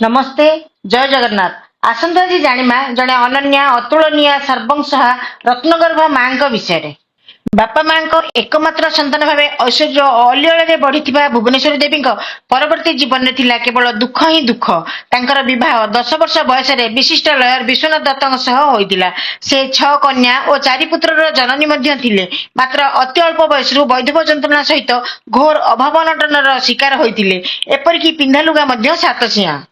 नमस्ते जय जगन्नाथ। आसंता आज जानिमा जने अनन्या अतुलनीय सर्वंसहा रत्नगर्भ मां विषय। बापा मां एकमात्र संतान भाव ऐश्वर्य अलिअल बढ़ी भुवनेश्वरी देवी परवर्ती जीवन में थिला केवल दुख ही दुख। तांकर विवाह 10 वर्ष बयस विशिष्ट लयर विश्वनाथ दत्त होइतिला। से 6 कन्या और 4 पुत्र जननी मध्य थिले। मात्र अति अल्प बयस वैधव जंत्रणा सहित घोर अभाव अनटन शिकार होइतिले। एपरिकी पिंधा लुगा 7 सिंह।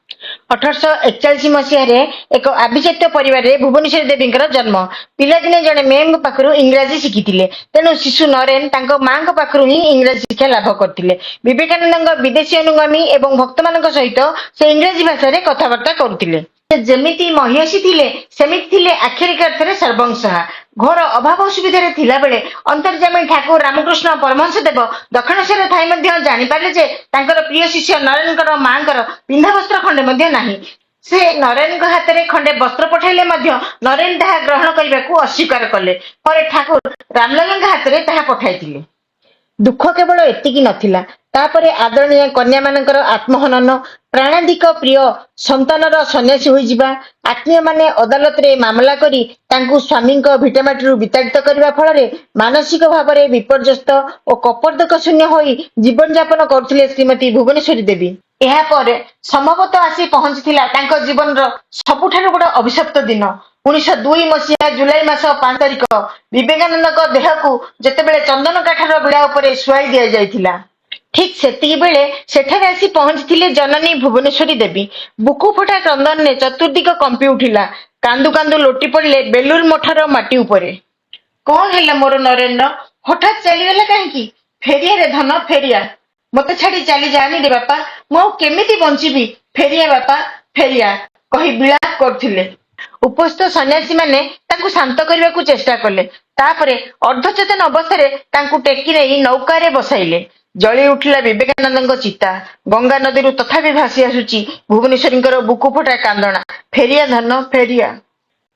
1841 मसीह एक आभिजात्य परिवार भुवनेश्वरी देवी जन्म। पिलादिने जड़े मेम पाखु इंग्राजी शिखी तेणु शिशु नरेन मां पाखु ही इंग्राजी शिक्षा लाभ करते। विवेकानंद विदेशी अनुगामी एवं भक्त मान सहित से इंग्राजी भाषा कथबार्ता करुले। जेमिति महिषी थिले सेमिति थिले आखिरी अर्थरे सर्वंसहा। घोर अभाव असुविधा थिला बेले अंतर्जामी ठाकुर रामकृष्ण परमहंस देव दक्षिणेश्वर थाई जानीपारे जे तांकर प्रिय शिष्य नरेन मां पिंधा वस्त्र खंडे मध्य नाही। से नरेन हाथ में खंडे वस्त्र पठाइले नरेन ताहा ग्रहण करने को अस्वीकार कले। पर ठाकुर रामलला हाथ में ताहा पठाइथिले। दुख केवल एतिकी नथिला, तापरे आदरणीय कन्या मानकर आत्महनन, प्राणाधिक प्रिय संतानर सन्यासी होई जिबा, आत्मीय माने अदालत रे मामला करी तांकु स्वामी भिटामाटी विताड़ित करने फल मानसिक भाव में विपर्यस्त और कपर्दक शून्य होई जीवन यापन करथिले श्रीमती भुवनेश्वरी देवी। एहा पर संभवतः आसी पहुंचीला तांको जीवन सबुठारु बड़ अभिशप्त दिन। 1902 मसीहा जुलाई मास 5 तारिख विवेकानंद देह को जेतेबेले चंदन काठर बिड़ा उपरे शुआई दिया जाइथिला। ठीक सेतिकी बेले सेठारे आसी पहुंचीथिले जननी भुवनेश्वरी देवी। बुकु फटा चंदन ने चतुर्दिक कंपी उठिला। कांदु कांदु लोटी पड़ले बेलूर मठर माटी उपरे। कौन है मोर नरेंद्र, हठात चलीगला कहीं? फेरिया रे धन फेरिया, मत छाड़ी चली जानी रे बापा, मु केमिति बंचिबी? फेरिया बापा फेरिया कही विलाप करथिले। उपस्थित सन्यासी माने तांकु शांत करने को चेष्टा कले। तापरे अर्धचेतन अवस्था तांकु टेकी नहीं नौका बसाइले। जली उठिला विवेकानंद चिता। गंगा नदी तथापि भासी आसुची भुवनेश्वरी बुकु फटा कांदना, फेरिया धन फेरिया।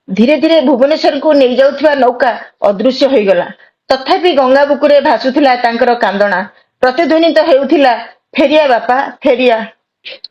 धीरे धीरे भुवनेश्वर को नहीं जाउथिबा नौका अदृश्य हो गला। तथापि गंगा बुकुरे भासुथिला तांकर कांदना। प्रतिध्वनित हेउथिला फेरिया बापा फेरिया।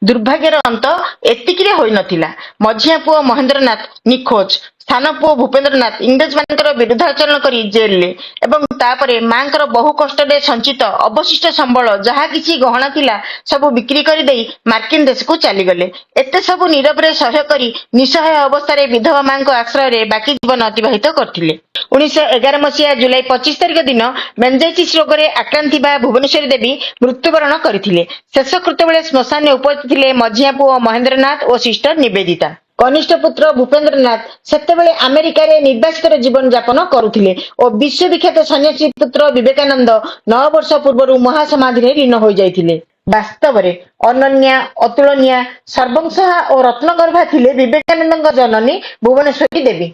दुर्भाग्यर अंत एतिकी होई नथिला। मझिया पुओ महेंद्रनाथ निखोज। स्थान पुओ भूपेंद्रनाथ इंग्रेज मानकर विरुद्धाचरण करी जेल ले एवं तापरे मांकर बहु कष्ट संचित अवशिष्ट संबल जहा किछि गहना थिला सब बिक्री करी देई मार्किन देश को चली गले। एते सब नीरव रे सह्य करी निसहाय अवस्था रे विधवा मां को आश्रय रे बाकी जीवन अतिबाहित करथिले। 1911 मसीहा जुलाई 25 तारिख दिन मेंजाइटिस रोग रे आक्रांत थिबा भुवनेश्वरी देवी मृत्युवरण करथिले। शेषकृत्य बेले श्मशान में उपस्थित थिले मझिया पुओ महेंद्रनाथ और सिस्टर निवेदिता। कनिष्ठ पुत्र भूपेंद्रनाथ सेतेबेले अमेरिका रे निर्वासित जीवन यापन करुथिले और विश्वविख्यात सन्यासी पुत्र विवेकानंद 9 वर्ष पूर्व महासमाधि रे लीन हो जाइथिले। वास्तव में अनन्या अतुलनीय सर्वंसहा और रत्नगर्भा थिले विवेकानंद जननी भुवनेश्वरी देवी।